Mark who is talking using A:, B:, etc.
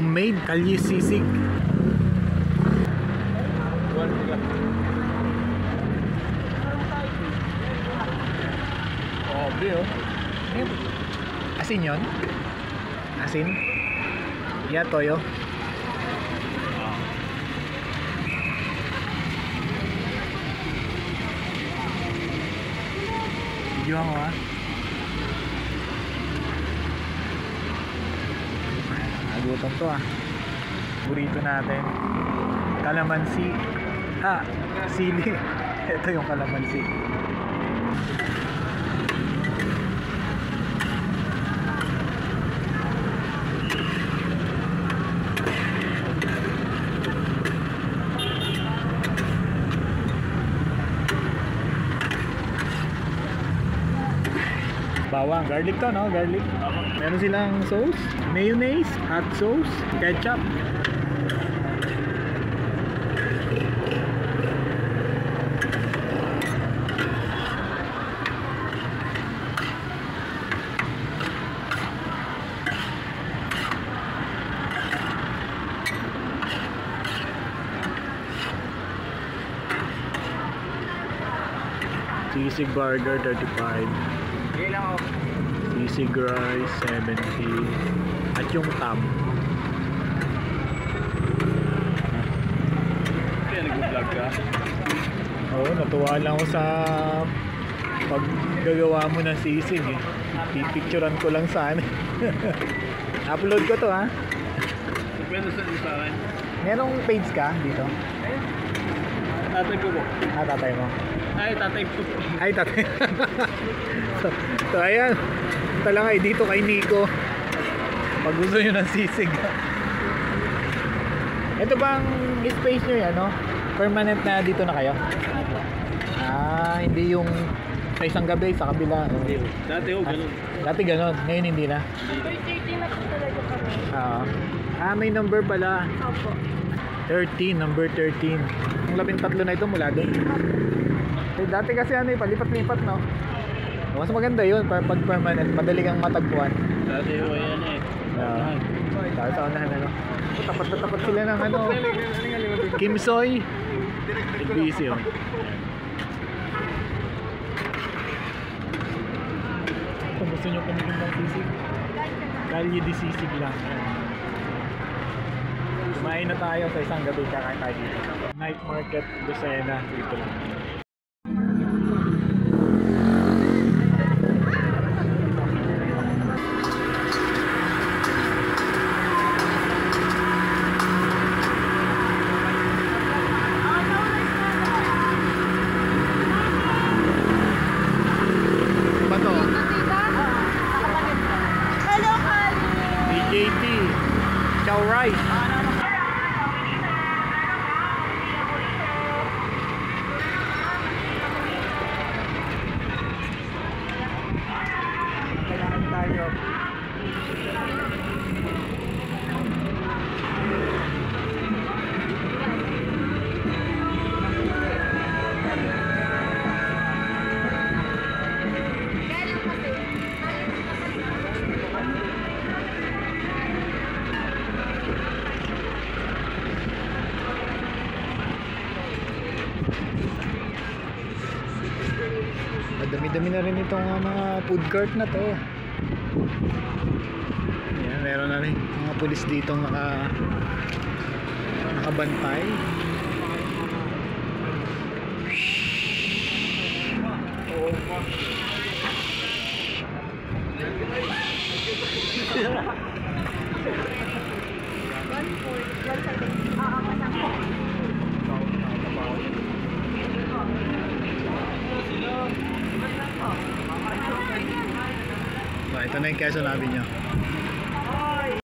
A: Homemade kalye sisig. Oh. Asin yun? Asin? Yeah, toyo. Videoan ko nagutom to burrito natin. Kalamansi. Sili. Ito yung kalamansi. Bawang, garlic to, no? Garlic. Meron silang sauce, mayonnaise, hot sauce, ketchup. Sisig burger 35. Sisig rice 70. At yung tab.
B: Kaya nag-vlog ka?
A: Oo, natuwa lang ako sa paggagawa mo ng sisig pipicturean ko lang sana. Upload ko to
B: Pwede sa akin.
A: Merong page ka dito?
B: Tatay ko po.
A: Tatay mo?
B: Ay, tatay ko.
A: Ay, tatay. So ayan, ito lang dito kay Nico pag gusto nyo ng sisig. Ito bang space nyo yan, no? Permanent na dito na kayo? Hindi yung sa isang gabi sa kabila.
B: Dati ganun.
A: Dati ganun, ngayon hindi na.
C: Number 13 na po talaga kami.
A: May number pala.
C: Opo.
A: 13, number 13. Ang 13 na ito mula doon. Dati kasi palipat-lipat, no? Mas maganda yun pag permanent, madali kang matagpuan.
B: Dati yan
A: Dahil sa unahan, tapat na tapat sila ng Kim Soy. Busy yun. Kung gusto nyo pumigil ng sisig, kalye di sisig lang. Kumain na tayo sa isang gabi, kakain tayo dito. Night Market, Lucena, dito lang. JT, chow rice. Kailangan tayo. Dami-dami na rin itong mga food court na to. Ayan, meron na rin mga pulis dito nakabantay. Ito na yung Quezon Avenue.